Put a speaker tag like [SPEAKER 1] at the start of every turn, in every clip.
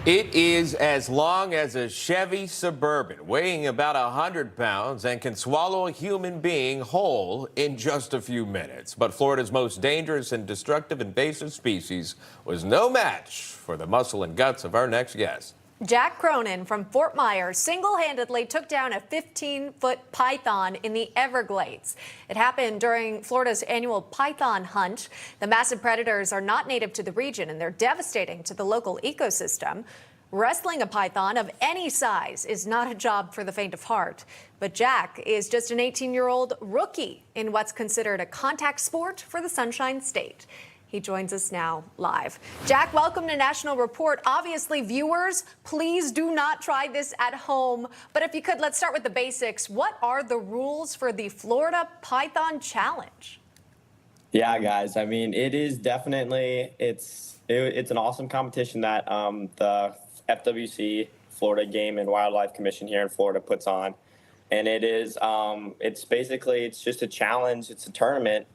[SPEAKER 1] It is as long as a Chevy Suburban, weighing about 100 pounds and can swallow a human being whole in just a few minutes. But Florida's most dangerous and destructive invasive species was no match for the muscle and guts of our next guest.
[SPEAKER 2] Jack Cronin from Fort Myers single-handedly took down a 15-foot python in the Everglades. It happened during Florida's annual python hunt. The massive predators are not native to the region, and they're devastating to the local ecosystem. Wrestling a python of any size is not a job for the faint of heart. But Jack is just an 18-year-old rookie in what's considered a contact sport for the Sunshine State. He joins us now live. Jack, welcome to National Report. Obviously, viewers, please do not try this at home. But if you could, let's start with the basics. What are the rules for the Florida Python Challenge?
[SPEAKER 3] Yeah, guys. I mean, it is definitely it's an awesome competition that the FWC, Florida Game and Wildlife Commission here in Florida, puts on, and it is it's just a challenge. It's a tournament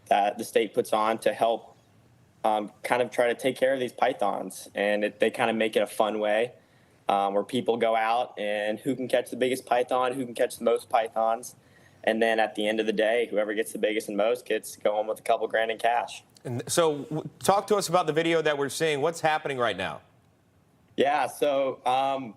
[SPEAKER 3] that the state puts on to help kind of try to take care of these pythons, and they kind of make it a fun way where people go out and who can catch the biggest python, who can catch the most pythons, and then at the end of the day, whoever gets the biggest and most gets to go home with a couple grand in cash.
[SPEAKER 1] And so talk to us about the video that we're seeing. What's happening right now?
[SPEAKER 3] Yeah, so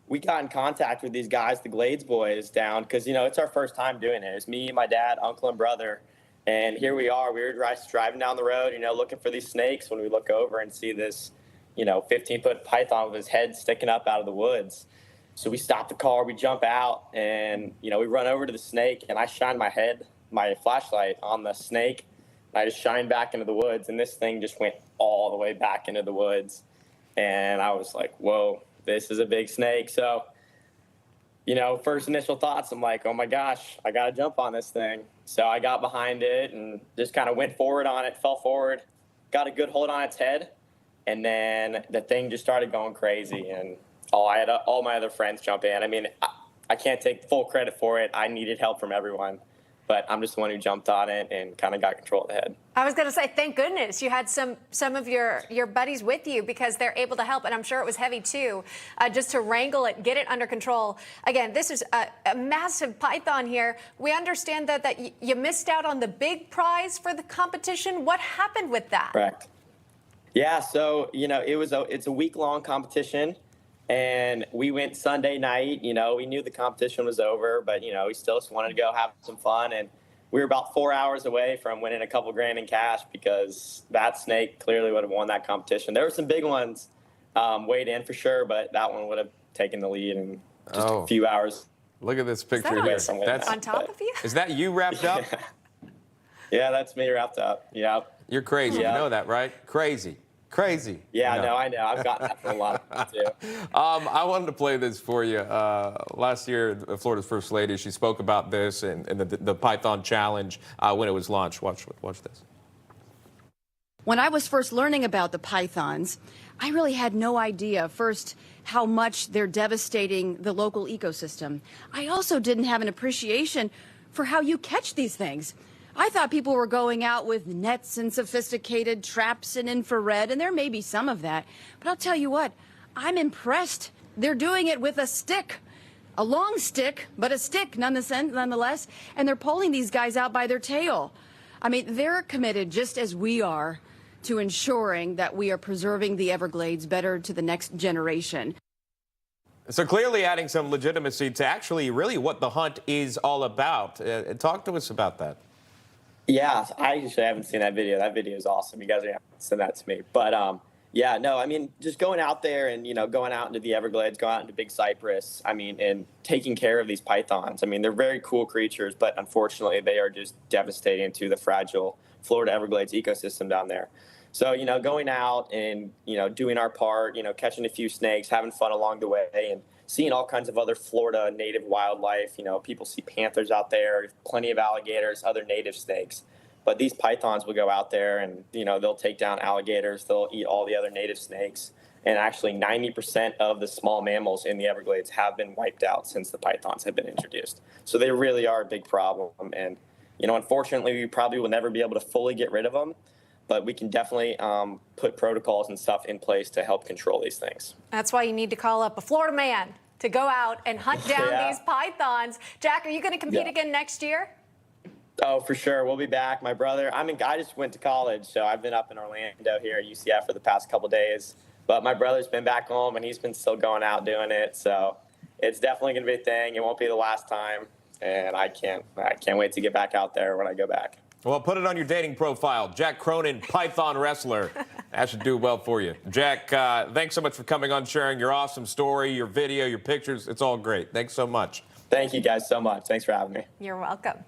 [SPEAKER 3] we got in contact with these guys, the Glades boys, down because, you know, it's our first time doing it. It's me, my dad, uncle, and brother. And here we are. We were driving down the road, you know, looking for these snakes when we look over and see this, you know, 15-foot python with his head sticking up out of the woods. So we stop the car, we jump out, and, you know, we run over to the snake, and I shine my flashlight on the snake. And I just shine back into the woods, and this thing just went all the way back into the woods. And I was like, whoa, this is a big snake. So, you know, first initial thoughts, I'm like, oh my gosh, I got to jump on this thing. So I got behind it and just kind of went forward on it, fell forward, got a good hold on its head. And then the thing just started going crazy. And I had all my other friends jump in. I mean, I can't take full credit for it. I needed help from everyone. But I'm just the one who jumped on it and kind of got control of the head.
[SPEAKER 2] I was going to say, thank goodness you had some of your buddies with you, because they're able to help. And I'm sure it was heavy, too, just to wrangle it, get it under control. Again, this is a massive python here. We understand that you missed out on the big prize for the competition. What happened with that?
[SPEAKER 3] Correct. Yeah, so, you know, it's a week-long competition. And we went Sunday night. You know, we knew the competition was over, but, you know, we still just wanted to go have some fun. And we were about 4 hours away from winning a couple grand in cash, because that snake clearly would have won that competition. There were some big ones weighed in for sure, but that one would have taken the lead in just a few hours.
[SPEAKER 1] Look at this picture here.
[SPEAKER 2] That's on top of you?
[SPEAKER 1] Is that you wrapped up?
[SPEAKER 3] Yeah, that's me wrapped up. Yeah.
[SPEAKER 1] You're crazy.
[SPEAKER 3] Yeah.
[SPEAKER 1] You know that, right? Crazy. Crazy.
[SPEAKER 3] Yeah, no, I know. I've gotten that from a lot of people, too.
[SPEAKER 1] I wanted to play this for you. Last year, Florida's First Lady, she spoke about this and the Python Challenge when it was launched. Watch this.
[SPEAKER 4] When I was first learning about the pythons, I really had no idea, first, how much they're devastating the local ecosystem. I also didn't have an appreciation for how you catch these things. I thought people were going out with nets and sophisticated traps and infrared, and there may be some of that. But I'll tell you what, I'm impressed. They're doing it with a stick. A long stick, but a stick nonetheless. And they're pulling these guys out by their tail. I mean, they're committed, just as we are, to ensuring that we are preserving the Everglades better to the next generation.
[SPEAKER 1] So clearly adding some legitimacy to actually really what the hunt is all about. Talk to us about that.
[SPEAKER 3] Yeah, I actually haven't seen that video. That video is awesome. You guys are going to send that to me. But, yeah, no, I mean, just going out there and, you know, going out into the Everglades, going out into Big Cypress, I mean, and taking care of these pythons. I mean, they're very cool creatures, but unfortunately they are just devastating to the fragile Florida Everglades ecosystem down there. So, you know, going out and, you know, doing our part, you know, catching a few snakes, having fun along the way, and seeing all kinds of other Florida native wildlife. You know, people see panthers out there, plenty of alligators, other native snakes. But these pythons will go out there and, you know, they'll take down alligators. They'll eat all the other native snakes. And actually 90% of the small mammals in the Everglades have been wiped out since the pythons have been introduced. So they really are a big problem. And, you know, unfortunately, we probably will never be able to fully get rid of them. but we can definitely put protocols and stuff in place to help control these things.
[SPEAKER 2] That's why you need to call up a Florida man to go out and hunt down these pythons. Jack, are you going to compete again next year?
[SPEAKER 3] Oh, for sure. We'll be back. My brother, I just went to college, so I've been up in Orlando here at UCF for the past couple days. But my brother's been back home, and he's been still going out doing it. So it's definitely going to be a thing. It won't be the last time, and I can't wait to get back out there when I go back.
[SPEAKER 1] Well, put it on your dating profile. Jack Cronin, Python wrestler. That should do well for you. Jack, thanks so much for coming on, sharing your awesome story, your video, your pictures. It's all great. Thanks so much.
[SPEAKER 3] Thank you guys so much. Thanks for having me.
[SPEAKER 2] You're welcome.